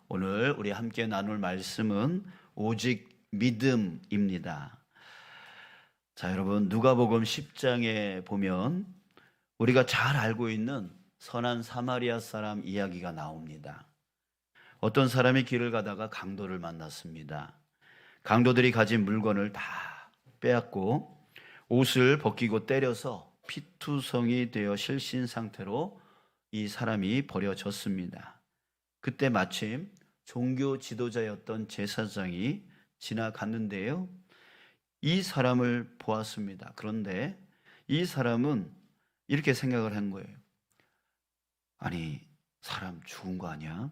오늘 우리 함께 나눌 말씀은 오직 믿음입니다. 자, 여러분, 누가복음 10장에 보면 우리가 잘 알고 있는 선한 사마리아 사람 이야기가 나옵니다. 어떤 사람이 길을 가다가 강도를 만났습니다. 강도들이 가진 물건을 다 빼앗고 옷을 벗기고 때려서 피투성이 되어 실신 상태로 이 사람이 버려졌습니다. 그때 마침 종교 지도자였던 제사장이 지나갔는데요. 이 사람을 보았습니다. 그런데 이 사람은 이렇게 생각을 한 거예요. 아니, 사람 죽은 거 아니야?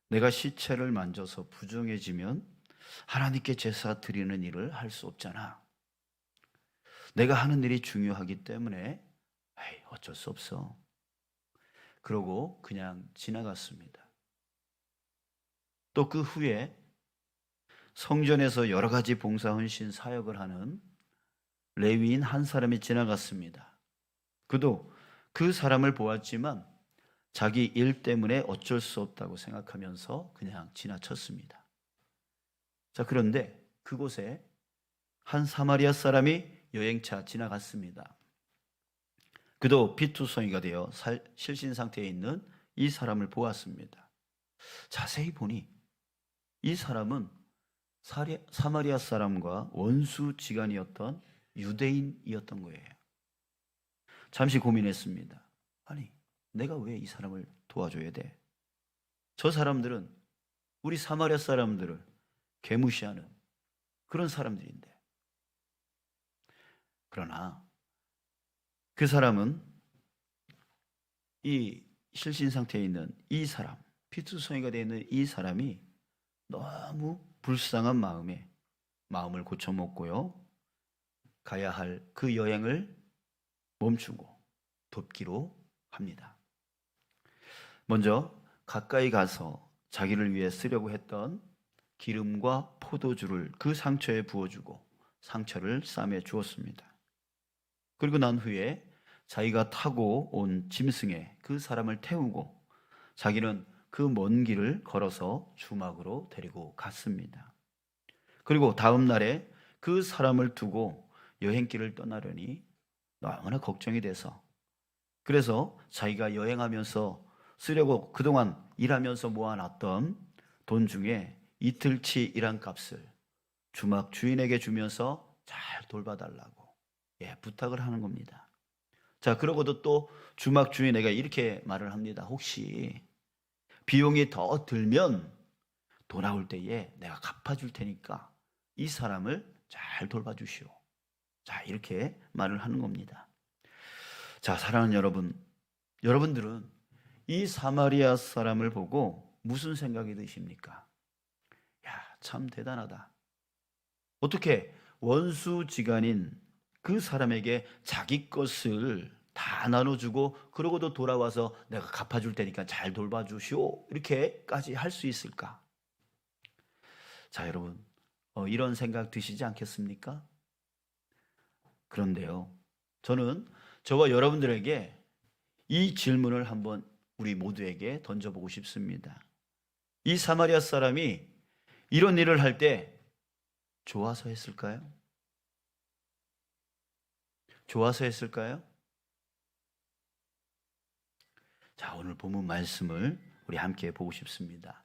내가 시체를 만져서 부정해지면 하나님께 제사 드리는 일을 할 수 없잖아. 내가 하는 일이 중요하기 때문에 어쩔 수 없어. 그러고 그냥 지나갔습니다. 또 그 후에 성전에서 여러 가지 봉사 헌신 사역을 하는 레위인 한 사람이 지나갔습니다. 그도 그 사람을 보았지만 자기 일 때문에 어쩔 수 없다고 생각하면서 그냥 지나쳤습니다. 자, 그런데 그곳에 한 사마리아 사람이 여행차 지나갔습니다. 그도 피투성이가 되어 실신 상태에 있는 이 사람을 보았습니다. 자세히 보니 이 사람은 사마리아 사람과 원수지간이었던 유대인이었던 거예요. 잠시 고민했습니다. 아니, 내가 왜 이 사람을 도와줘야 돼? 저 사람들은 우리 사마리아 사람들을 개무시하는 그런 사람들인데. 그러나 그 사람은 이 실신 상태에 있는 이 사람, 피투성이가 되어 있는 이 사람이 너무 불쌍한 마음을 고쳐먹고요. 가야 할 그 여행을 멈추고 돕기로 합니다. 먼저 가까이 가서 자기를 위해 쓰려고 했던 기름과 포도주를 그 상처에 부어주고 상처를 싸매 주었습니다. 그리고 난 후에 자기가 타고 온 짐승에 그 사람을 태우고 자기는 그 먼 길을 걸어서 주막으로 데리고 갔습니다. 그리고 다음 날에 그 사람을 두고 여행길을 떠나려니 너무나 걱정이 돼서, 그래서 자기가 여행하면서 쓰려고 그동안 일하면서 모아놨던 돈 중에 이틀치 일한 값을 주막 주인에게 주면서 잘 돌봐달라고 부탁을 하는 겁니다. 자, 그러고도 또 주막 주인에게 이렇게 말을 합니다. 혹시 비용이 더 들면 돌아올 때에 내가 갚아줄 테니까 이 사람을 잘 돌봐주시오. 자, 이렇게 말을 하는 겁니다. 자, 사랑하는 여러분, 여러분들은 이 사마리아 사람을 보고 무슨 생각이 드십니까? 야, 참 대단하다. 어떻게 원수지간인 그 사람에게 자기 것을 다 나눠주고 그러고도 돌아와서 내가 갚아줄 테니까 잘 돌봐주시오, 이렇게까지 할 수 있을까? 자, 여러분, 이런 생각 드시지 않겠습니까? 그런데요, 저는 저와 여러분들에게 이 질문을 한번 우리 모두에게 던져보고 싶습니다. 이 사마리아 사람이 이런 일을 할 때 좋아서 했을까요? 좋아서 했을까요? 자, 오늘 본문 말씀을 우리 함께 보고 싶습니다.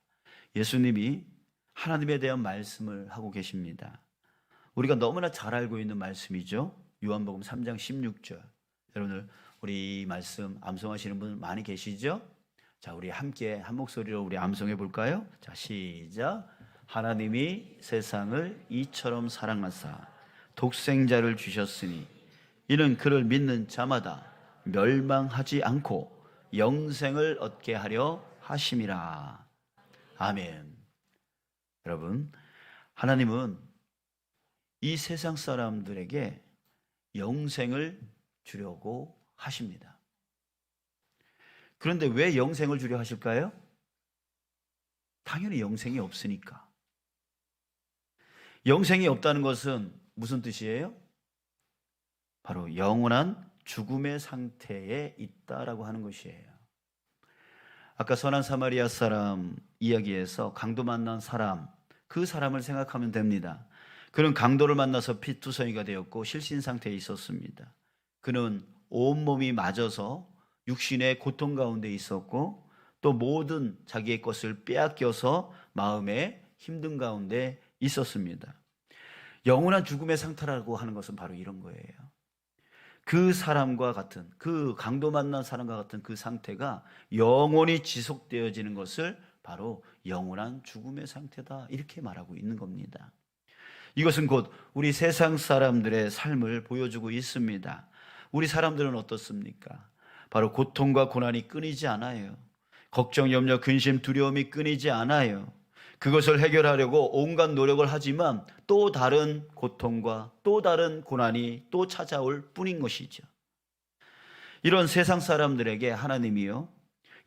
예수님이 하나님에 대한 말씀을 하고 계십니다. 우리가 너무나 잘 알고 있는 말씀이죠. 요한복음 3장 16절. 여러분들 우리 이 말씀 암송하시는 분 많이 계시죠? 자, 우리 함께 한 목소리로 우리 암송해 볼까요? 자, 시작. 하나님이 세상을 이처럼 사랑하사 독생자를 주셨으니 이는 그를 믿는 자마다 멸망하지 않고 영생을 얻게 하려 하심이라. 아멘. 여러분, 하나님은 이 세상 사람들에게 영생을 주려고 하십니다. 그런데 왜 영생을 주려 하실까요? 당연히 영생이 없으니까. 영생이 없다는 것은 무슨 뜻이에요? 바로 영원한 죽음의 상태에 있다라고 하는 것이에요. 아까 선한 사마리아 사람 이야기에서 강도 만난 사람, 그 사람을 생각하면 됩니다. 그는 강도를 만나서 피투성이가 되었고 실신 상태에 있었습니다. 그는 온몸이 맞아서 육신의 고통 가운데 있었고 또 모든 자기의 것을 빼앗겨서 마음의 힘든 가운데 있었습니다. 영원한 죽음의 상태라고 하는 것은 바로 이런 거예요. 그 사람과 같은, 그 강도 만난 사람과 같은 그 상태가 영원히 지속되어지는 것을 바로 영원한 죽음의 상태다, 이렇게 말하고 있는 겁니다. 이것은 곧 우리 세상 사람들의 삶을 보여주고 있습니다. 우리 사람들은 어떻습니까? 바로 고통과 고난이 끊이지 않아요. 걱정, 염려, 근심, 두려움이 끊이지 않아요. 그것을 해결하려고 온갖 노력을 하지만 또 다른 고통과 또 다른 고난이 또 찾아올 뿐인 것이죠. 이런 세상 사람들에게 하나님이요,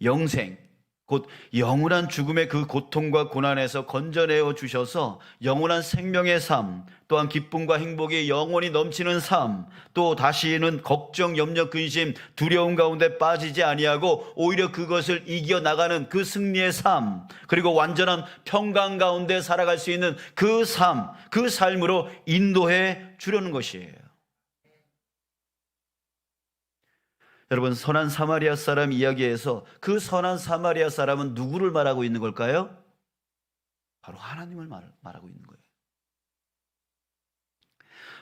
영생, 곧 영원한 죽음의 그 고통과 고난에서 건져내어 주셔서 영원한 생명의 삶, 또한 기쁨과 행복이 영원히 넘치는 삶, 또 다시는 걱정, 염려, 근심, 두려움 가운데 빠지지 아니하고 오히려 그것을 이겨나가는 그 승리의 삶, 그리고 완전한 평강 가운데 살아갈 수 있는 그 삶, 그 삶으로 인도해 주려는 것이에요. 여러분, 선한 사마리아 사람 이야기에서 그 선한 사마리아 사람은 누구를 말하고 있는 걸까요? 바로 하나님을 말하고 있는 거예요.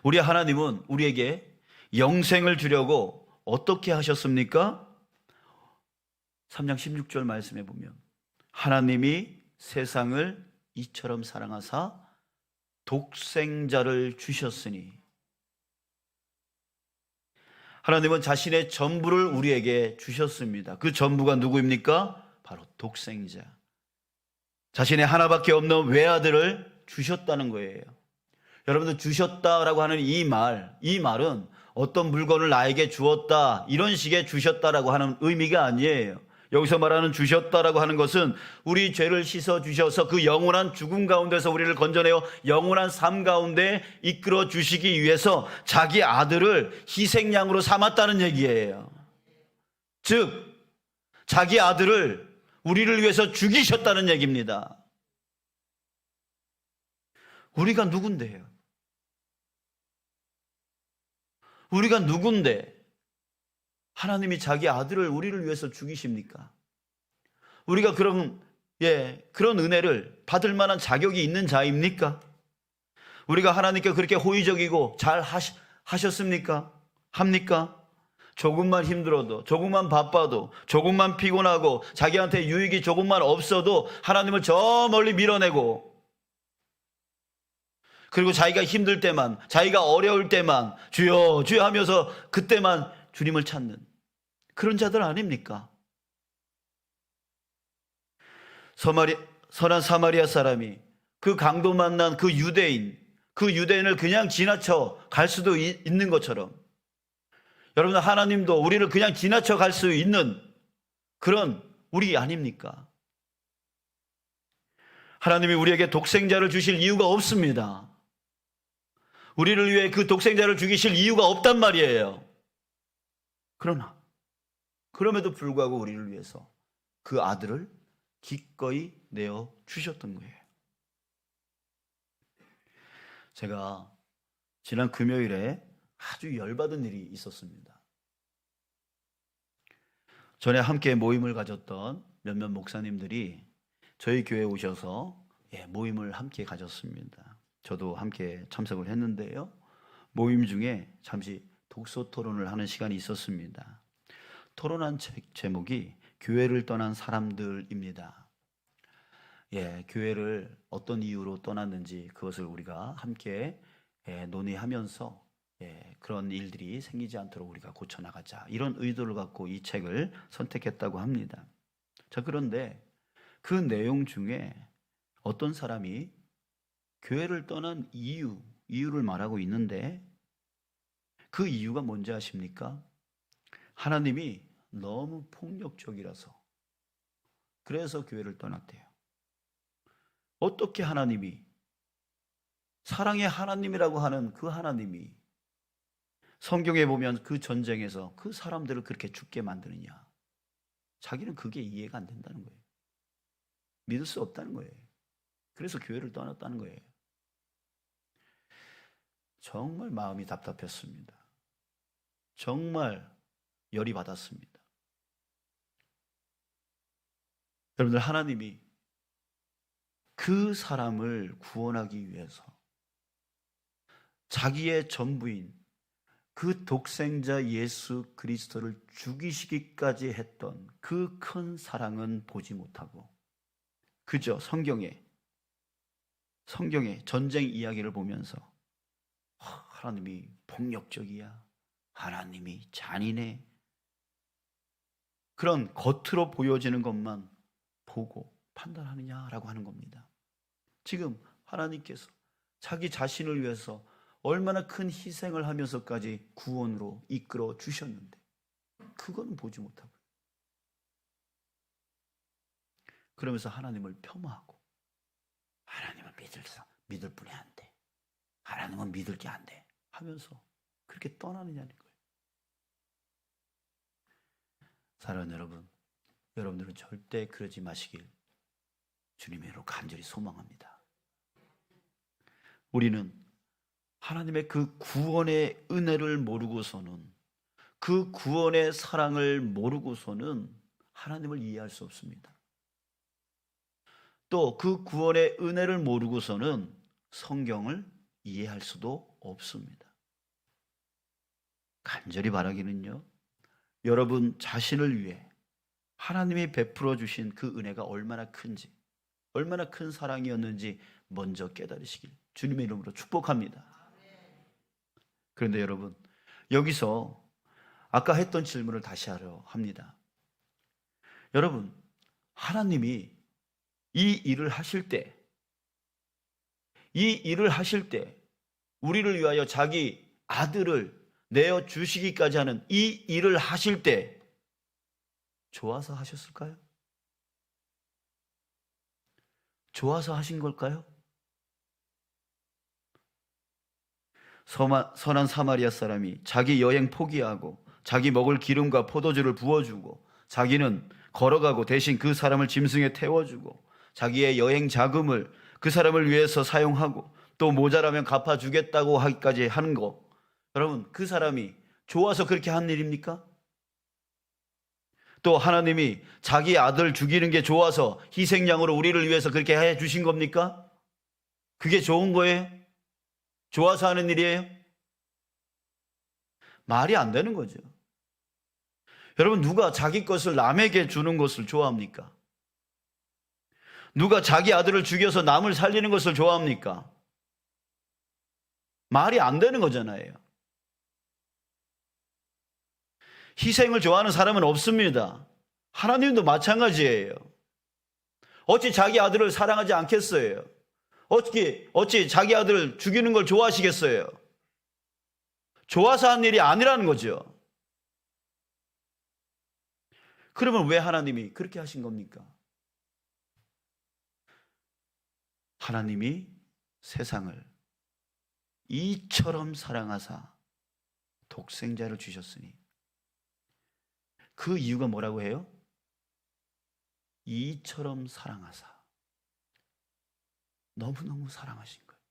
우리 하나님은 우리에게 영생을 주려고 어떻게 하셨습니까? 3장 16절 말씀해 보면 하나님이 세상을 이처럼 사랑하사 독생자를 주셨으니, 하나님은 자신의 전부를 우리에게 주셨습니다. 그 전부가 누구입니까? 바로 독생자. 자신의 하나밖에 없는 외아들을 주셨다는 거예요. 여러분들, 주셨다라고 하는 이 말은 어떤 물건을 나에게 주었다, 이런 식의 주셨다라고 하는 의미가 아니에요. 여기서 말하는 주셨다라고 하는 것은 우리 죄를 씻어 주셔서 그 영원한 죽음 가운데서 우리를 건져내어 영원한 삶 가운데 이끌어 주시기 위해서 자기 아들을 희생양으로 삼았다는 얘기예요. 즉, 자기 아들을 우리를 위해서 죽이셨다는 얘기입니다. 우리가 누군데요? 우리가 누군데 하나님이 자기 아들을 우리를 위해서 죽이십니까? 우리가 그런 은혜를 받을 만한 자격이 있는 자입니까? 우리가 하나님께 그렇게 호의적이고 잘 하셨습니까? 합니까? 조금만 힘들어도, 조금만 바빠도, 조금만 피곤하고, 자기한테 유익이 조금만 없어도 하나님을 저 멀리 밀어내고, 그리고 자기가 힘들 때만, 자기가 어려울 때만 주여 주여 하면서 그때만 주님을 찾는 그런 자들 아닙니까? 선한 사마리아 사람이 그 강도 만난 그 유대인을 그냥 지나쳐 갈 수도 있는 것처럼, 여러분, 하나님도 우리를 그냥 지나쳐 갈 수 있는 그런 우리 아닙니까? 하나님이 우리에게 독생자를 주실 이유가 없습니다. 우리를 위해 그 독생자를 죽이실 이유가 없단 말이에요. 그러나 그럼에도 불구하고 우리를 위해서 그 아들을 기꺼이 내어 주셨던 거예요. 제가 지난 금요일에 아주 열받은 일이 있었습니다. 전에 함께 모임을 가졌던 몇몇 목사님들이 저희 교회에 오셔서 모임을 함께 가졌습니다. 저도 함께 참석을 했는데요. 모임 중에 잠시 독서 토론을 하는 시간이 있었습니다. 토론한 제목이 교회를 떠난 사람들입니다. 교회를 어떤 이유로 떠났는지 그것을 우리가 함께 논의하면서 그런 일들이 생기지 않도록 우리가 고쳐나가자, 이런 의도를 갖고 이 책을 선택했다고 합니다. 자, 그런데 그 내용 중에 어떤 사람이 교회를 떠난 이유를 말하고 있는데, 그 이유가 뭔지 아십니까? 하나님이 너무 폭력적이라서, 그래서 교회를 떠났대요. 어떻게 하나님이, 사랑의 하나님이라고 하는 그 하나님이 성경에 보면 그 전쟁에서 그 사람들을 그렇게 죽게 만드느냐? 자기는 그게 이해가 안 된다는 거예요. 믿을 수 없다는 거예요. 그래서 교회를 떠났다는 거예요. 정말 마음이 답답했습니다. 정말 열이 받았습니다. 여러분들, 하나님이 그 사람을 구원하기 위해서 자기의 전부인 그 독생자 예수 그리스도를 죽이시기까지 했던 그 큰 사랑은 보지 못하고 그저 성경의 전쟁 이야기를 보면서 하나님이 폭력적이야, 하나님이 잔인해, 그런 겉으로 보여지는 것만 보고 판단하느냐라고 하는 겁니다. 지금 하나님께서 자기 자신을 위해서 얼마나 큰 희생을 하면서까지 구원으로 이끌어 주셨는데 그거는 보지 못하고, 그러면서 하나님을 폄하하고 하나님은 믿을 뿐이 안 돼, 하나님은 믿을 게 안 돼 하면서 그렇게 떠나느냐는 거예요. 사랑하는 여러분, 여러분들은 절대 그러지 마시길 주님의 이름으로 간절히 소망합니다. 우리는 하나님의 그 구원의 은혜를 모르고서는, 그 구원의 사랑을 모르고서는 하나님을 이해할 수 없습니다. 또 그 구원의 은혜를 모르고서는 성경을 이해할 수도 없습니다. 간절히 바라기는요, 여러분 자신을 위해 하나님이 베풀어 주신 그 은혜가 얼마나 큰지, 얼마나 큰 사랑이었는지 먼저 깨달으시길 주님의 이름으로 축복합니다. 그런데 여러분, 여기서 아까 했던 질문을 다시 하려 합니다. 여러분, 하나님이 이 일을 하실 때 우리를 위하여 자기 아들을 내어 주시기까지 하는 이 일을 하실 때 좋아서 하셨을까요? 좋아서 하신 걸까요? 선한 사마리아 사람이 자기 여행 포기하고 자기 먹을 기름과 포도주를 부어주고 자기는 걸어가고 대신 그 사람을 짐승에 태워주고 자기의 여행 자금을 그 사람을 위해서 사용하고 또 모자라면 갚아주겠다고 하기까지 하는 거, 여러분, 그 사람이 좋아서 그렇게 한 일입니까? 또 하나님이 자기 아들 죽이는 게 좋아서 희생양으로 우리를 위해서 그렇게 해 주신 겁니까? 그게 좋은 거예요? 좋아서 하는 일이에요? 말이 안 되는 거죠. 여러분, 누가 자기 것을 남에게 주는 것을 좋아합니까? 누가 자기 아들을 죽여서 남을 살리는 것을 좋아합니까? 말이 안 되는 거잖아요. 희생을 좋아하는 사람은 없습니다. 하나님도 마찬가지예요. 어찌 자기 아들을 사랑하지 않겠어요? 어찌 자기 아들을 죽이는 걸 좋아하시겠어요? 좋아서 한 일이 아니라는 거죠. 그러면 왜 하나님이 그렇게 하신 겁니까? 하나님이 세상을 이처럼 사랑하사 독생자를 주셨으니, 그 이유가 뭐라고 해요? 이처럼 사랑하사, 너무너무 사랑하신 거예요.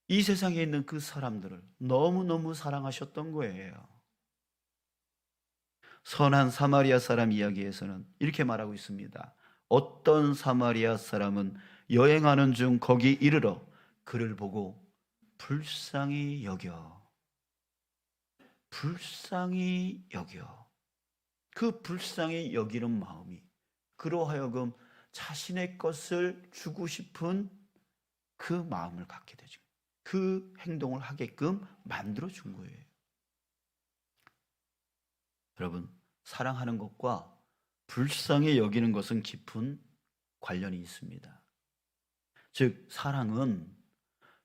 이 세상에 있는 그 사람들을 너무너무 사랑하셨던 거예요. 선한 사마리아 사람 이야기에서는 이렇게 말하고 있습니다. 어떤 사마리아 사람은 여행하는 중 거기 이르러 그를 보고 불쌍히 여겨. 그 불쌍히 여기는 마음이 그로 하여금 자신의 것을 주고 싶은 그 마음을 갖게 되죠. 그 행동을 하게끔 만들어 준 거예요. 여러분, 사랑하는 것과 불쌍히 여기는 것은 깊은 관련이 있습니다. 즉, 사랑은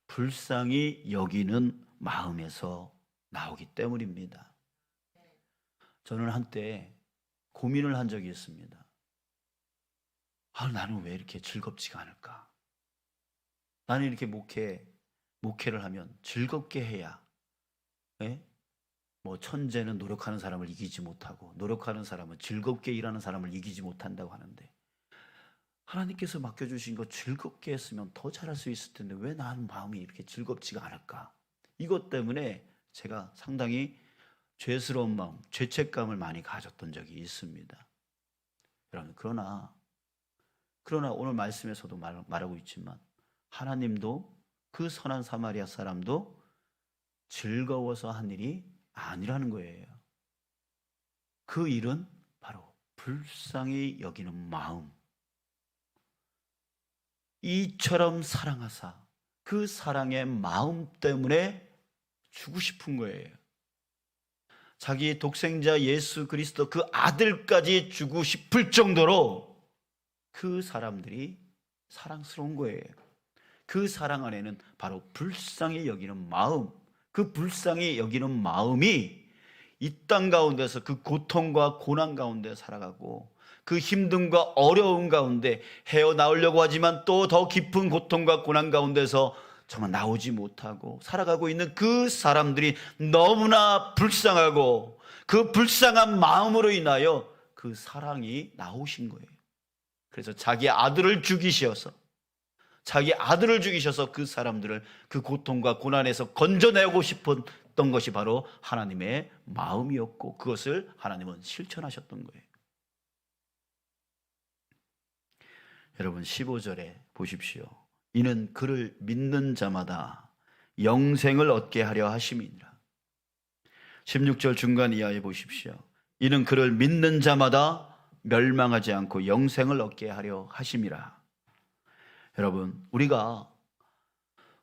불쌍히 여기는 마음에서 나오기 때문입니다. 저는 한때 고민을 한 적이 있습니다. 나는 왜 이렇게 즐겁지가 않을까? 나는 이렇게 목회를 하면 즐겁게 해야, 뭐 천재는 노력하는 사람을 이기지 못하고 노력하는 사람은 즐겁게 일하는 사람을 이기지 못한다고 하는데, 하나님께서 맡겨주신 거 즐겁게 했으면 더 잘할 수 있을 텐데 왜 난 마음이 이렇게 즐겁지가 않을까? 이것 때문에 제가 상당히 죄스러운 마음, 죄책감을 많이 가졌던 적이 있습니다. 여러분, 그러나 오늘 말씀에서도 말하고 있지만 하나님도 그 선한 사마리아 사람도 즐거워서 한 일이 아니라는 거예요. 그 일은 바로 불쌍히 여기는 마음, 이처럼 사랑하사 그 사랑의 마음 때문에 주고 싶은 거예요. 자기 독생자 예수 그리스도 그 아들까지 주고 싶을 정도로 그 사람들이 사랑스러운 거예요. 그 사랑 안에는 바로 불쌍히 여기는 마음, 그 불쌍히 여기는 마음이 이 땅 가운데서 그 고통과 고난 가운데 살아가고 그 힘듦과 어려움 가운데 헤어나오려고 하지만 또 더 깊은 고통과 고난 가운데서 정말 나오지 못하고 살아가고 있는 그 사람들이 너무나 불쌍하고 그 불쌍한 마음으로 인하여 그 사랑이 나오신 거예요. 그래서 자기 아들을 죽이셔서 그 사람들을 그 고통과 고난에서 건져내고 싶었던 것이 바로 하나님의 마음이었고, 그것을 하나님은 실천하셨던 거예요. 여러분, 15절에 보십시오. 이는 그를 믿는 자마다 영생을 얻게 하려 하심이니라. 16절 중간 이하에 보십시오. 이는 그를 믿는 자마다 멸망하지 않고 영생을 얻게 하려 하심이라. 여러분, 우리가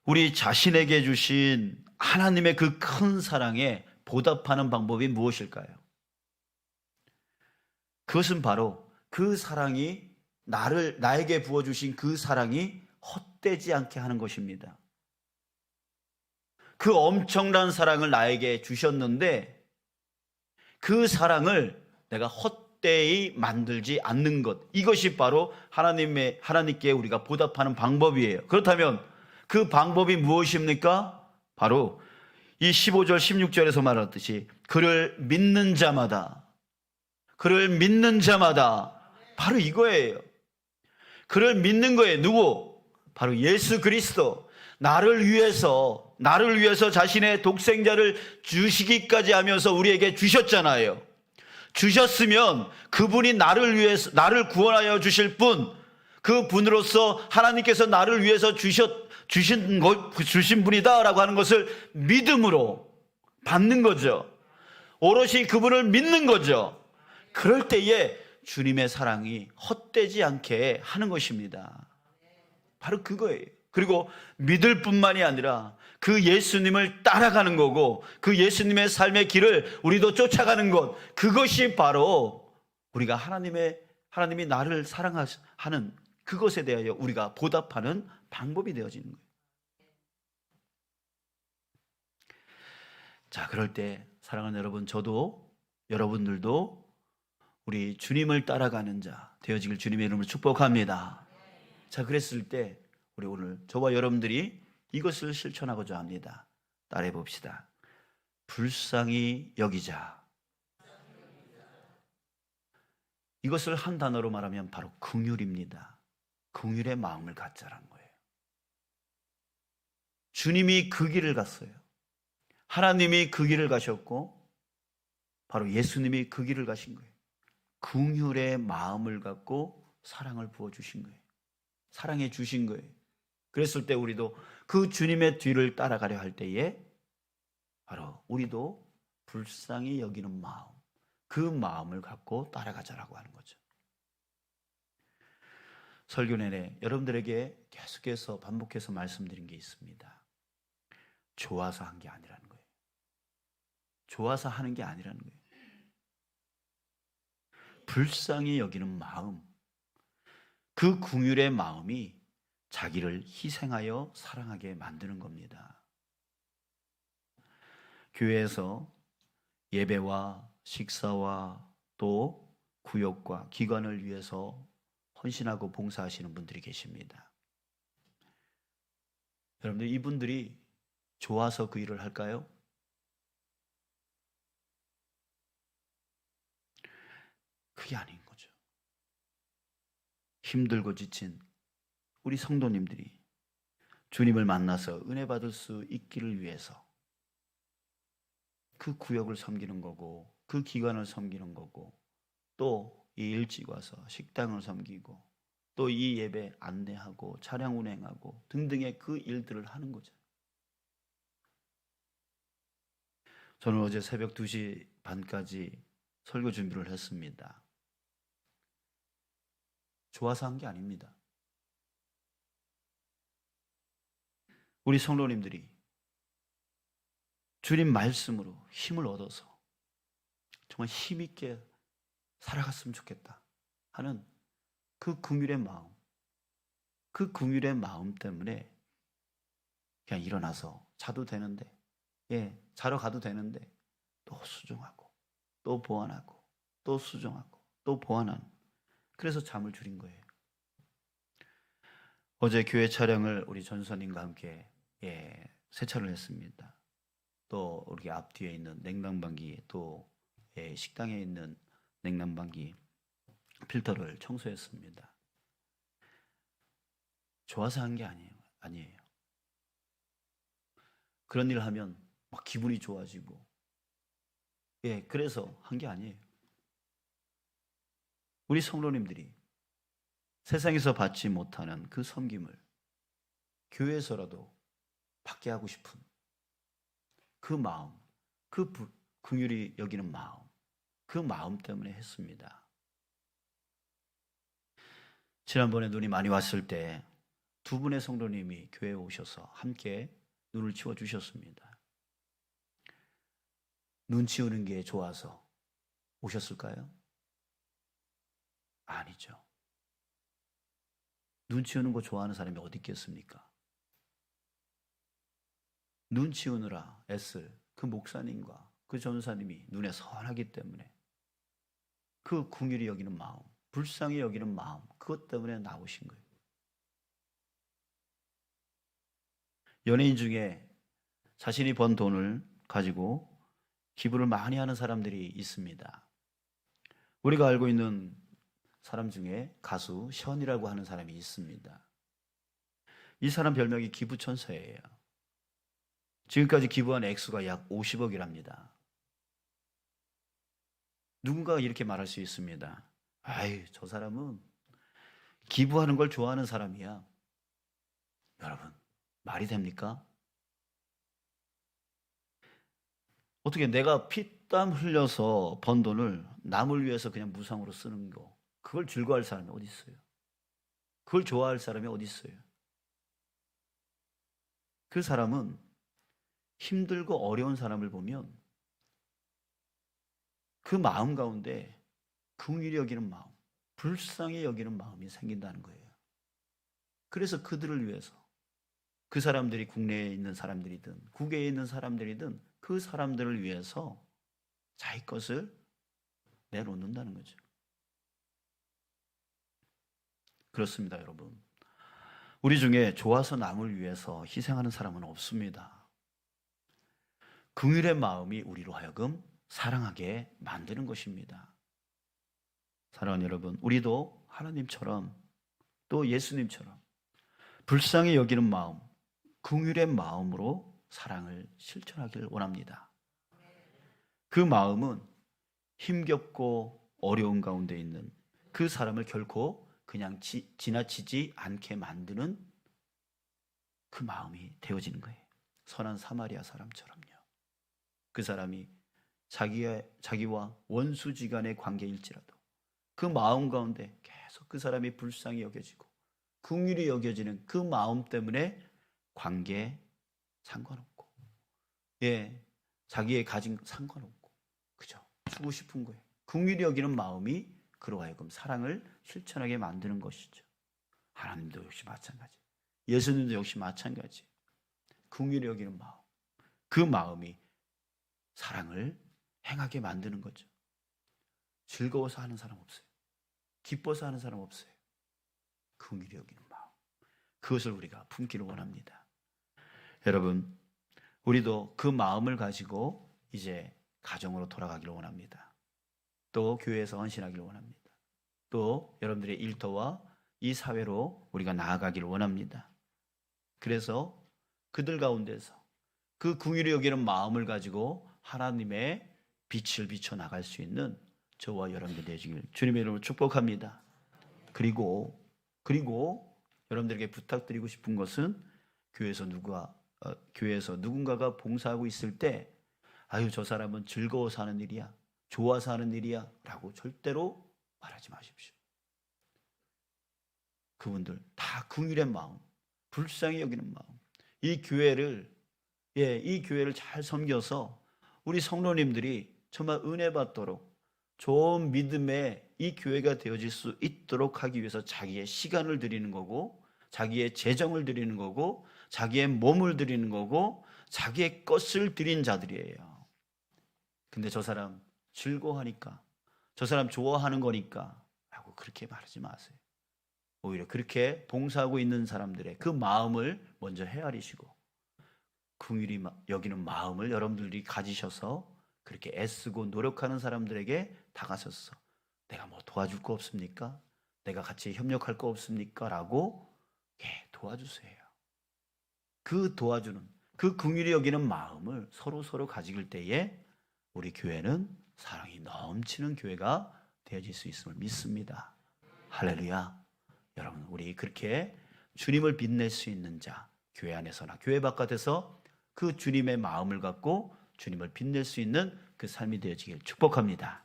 우리 자신에게 주신 하나님의 그 큰 사랑에 보답하는 방법이 무엇일까요? 그것은 바로 그 사랑이 나에게 부어주신 그 사랑이 헛되지 않게 하는 것입니다. 그 엄청난 사랑을 나에게 주셨는데 그 사랑을 내가 헛되이 만들지 않는 것, 이것이 바로 하나님께 우리가 보답하는 방법이에요. 그렇다면 그 방법이 무엇입니까? 바로 이 15절 16절에서 말했듯이 그를 믿는 자마다 바로 이거예요. 그를 믿는 거예요. 누구? 바로 예수 그리스도. 나를 위해서 자신의 독생자를 주시기까지 하면서 우리에게 주셨잖아요. 주셨으면 그분이 나를 구원하여 주실 분, 그 분으로서 하나님께서 나를 위해서 주신 분이다라고 하는 것을 믿음으로 받는 거죠. 오롯이 그분을 믿는 거죠. 그럴 때에 주님의 사랑이 헛되지 않게 하는 것입니다. 바로 그거예요. 그리고 믿을 뿐만이 아니라 그 예수님을 따라가는 거고, 그 예수님의 삶의 길을 우리도 쫓아가는 것, 그것이 바로 우리가 하나님이 나를 사랑하는 그것에 대하여 우리가 보답하는 방법이 되어지는 거예요. 자, 그럴 때 사랑하는 여러분, 저도 여러분들도 우리 주님을 따라가는 자 되어지길 주님의 이름으로 축복합니다. 자, 그랬을 때 우리 오늘 저와 여러분들이 이것을 실천하고자 합니다. 따라해 봅시다. 불쌍히 여기자. 이것을 한 단어로 말하면 바로 긍휼입니다. 긍휼의 마음을 갖자라는 거예요. 주님이 그 길을 갔어요. 하나님이 그 길을 가셨고 바로 예수님이 그 길을 가신 거예요. 긍휼의 마음을 갖고 사랑을 부어주신 거예요. 사랑해 주신 거예요. 그랬을 때 우리도 그 주님의 뒤를 따라가려 할 때에 바로 우리도 불쌍히 여기는 마음, 그 마음을 갖고 따라가자라고 하는 거죠. 설교 내내 여러분들에게 계속해서 반복해서 말씀드린 게 있습니다. 좋아서 한 게 아니라는 거예요. 좋아서 하는 게 아니라는 거예요. 불쌍히 여기는 마음, 그 긍휼의 마음이 자기를 희생하여 사랑하게 만드는 겁니다. 교회에서 예배와 식사와 또 구역과 기관을 위해서 헌신하고 봉사하시는 분들이 계십니다. 여러분들, 이분들이 좋아서 그 일을 할까요? 그게 아닌 거죠. 힘들고 지친 우리 성도님들이 주님을 만나서 은혜 받을 수 있기를 위해서 그 구역을 섬기는 거고, 그 기관을 섬기는 거고, 또 이 일찍 와서 식당을 섬기고, 또 이 예배 안내하고 차량 운행하고 등등의 그 일들을 하는 거죠. 저는 어제 새벽 2시 반까지 설교 준비를 했습니다. 좋아서 한 게 아닙니다. 우리 성도님들이 주님 말씀으로 힘을 얻어서 정말 힘있게 살아갔으면 좋겠다 하는 그 긍휼의 마음, 그 긍휼의 마음 때문에 그냥 일어나서 자도 되는데, 자러 가도 되는데 또 수정하고 또 보완하고 또 수정하고 또 보완하는, 그래서 잠을 줄인 거예요. 어제 교회 촬영을 우리 전선님과 함께 세차를 했습니다. 또 우리 앞뒤에 있는 냉난방기, 또 식당에 있는 냉난방기 필터를 청소했습니다. 좋아서 한 게 아니에요. 그런 일을 하면 막 기분이 좋아지고, 그래서 한 게 아니에요. 우리 성도님들이 세상에서 받지 못하는 그 섬김을 교회에서라도 받게 하고 싶은 그 마음, 그 긍휼히 여기는 마음, 그 마음 때문에 했습니다. 지난번에 눈이 많이 왔을 때 2분의 성도님이 교회에 오셔서 함께 눈을 치워주셨습니다. 눈 치우는 게 좋아서 오셨을까요? 아니죠. 눈 치우는 거 좋아하는 사람이 어디 있겠습니까? 눈 치우느라 애쓸 그 목사님과 그 전사님이 눈에 선하기 때문에 그 긍휼히 여기는 마음, 불쌍히 여기는 마음, 그것 때문에 나오신 거예요. 연예인 중에 자신이 번 돈을 가지고 기부를 많이 하는 사람들이 있습니다. 우리가 알고 있는 사람 중에 가수 션이라고 하는 사람이 있습니다. 이 사람 별명이 기부천사예요. 지금까지 기부한 액수가 약 50억이랍니다. 누군가가 이렇게 말할 수 있습니다. 아이, 저 사람은 기부하는 걸 좋아하는 사람이야. 여러분, 말이 됩니까? 어떻게 내가 피땀 흘려서 번 돈을 남을 위해서 그냥 무상으로 쓰는 거, 그걸 즐거워할 사람이 어디 있어요? 그걸 좋아할 사람이 어디 있어요? 그 사람은 힘들고 어려운 사람을 보면 그 마음 가운데 긍휼히 여기는 마음, 불쌍히 여기는 마음이 생긴다는 거예요. 그래서 그들을 위해서, 그 사람들이 국내에 있는 사람들이든 국외에 있는 사람들이든 그 사람들을 위해서 자기 것을 내놓는다는 거죠. 그렇습니다, 여러분. 우리 중에 좋아서 남을 위해서 희생하는 사람은 없습니다. 긍휼의 마음이 우리로 하여금 사랑하게 만드는 것입니다. 사랑하는 여러분, 우리도 하나님처럼 또 예수님처럼 불쌍히 여기는 마음, 긍휼의 마음으로 사랑을 실천하기를 원합니다. 그 마음은 힘겹고 어려운 가운데 있는 그 사람을 결코 그냥 지나치지 않게 만드는 그 마음이 되어지는 거예요. 선한 사마리아 사람처럼요. 그 사람이 자기와 원수지간의 관계일지라도 그 마음 가운데 계속 그 사람이 불쌍히 여겨지고 긍휼히 여겨지는 그 마음 때문에 관계 상관없고, 자기의 가진 상관없고, 그죠? 주고 싶은 거예요. 긍휼히 여기는 마음이 그로 하여금 사랑을 실천하게 만드는 것이죠. 하나님도 역시 마찬가지, 예수님도 역시 마찬가지. 긍휼히 여기는 마음, 그 마음이 사랑을 행하게 만드는 거죠. 즐거워서 하는 사람 없어요. 기뻐서 하는 사람 없어요. 긍휼히 여기는 마음, 그것을 우리가 품기를 원합니다. 여러분, 우리도 그 마음을 가지고 이제 가정으로 돌아가기를 원합니다. 또 교회에서 헌신하기를 원합니다. 또 여러분들의 일터와 이 사회로 우리가 나아가기를 원합니다. 그래서 그들 가운데서 그 긍휼히 여기는 마음을 가지고 하나님의 빛을 비춰 나갈 수 있는 저와 여러분들 되시길 주님의 이름으로 축복합니다. 그리고 여러분들에게 부탁드리고 싶은 것은 교회에서 누군가가 봉사하고 있을 때 아유 저 사람은 즐거워서 하는 일이야, 좋아서 하는 일이야 라고 절대로 말하지 마십시오. 그분들 다 긍휼의 마음, 불쌍히 여기는 마음, 이 교회를 잘 섬겨서 우리 성도님들이 정말 은혜 받도록 좋은 믿음의 이 교회가 되어질 수 있도록 하기 위해서 자기의 시간을 드리는 거고, 자기의 재정을 드리는 거고, 자기의 몸을 드리는 거고, 자기의 것을 드린 자들이에요. 근데 저 사람 즐거워하니까, 저 사람 좋아하는 거니까 라고 그렇게 말하지 마세요. 오히려 그렇게 봉사하고 있는 사람들의 그 마음을 먼저 헤아리시고 긍휼히 여기는 마음을 여러분들이 가지셔서 그렇게 애쓰고 노력하는 사람들에게 다가서서 내가 뭐 도와줄 거 없습니까? 내가 같이 협력할 거 없습니까? 라고 도와주세요. 그 도와주는, 그 긍휼히 여기는 마음을 서로 가질 때에 우리 교회는 사랑이 넘치는 교회가 되어질 수 있음을 믿습니다. 할렐루야. 여러분, 우리 그렇게 주님을 빛낼 수 있는 자, 교회 안에서나 교회 바깥에서 그 주님의 마음을 갖고 주님을 빛낼 수 있는 그 삶이 되어지길 축복합니다.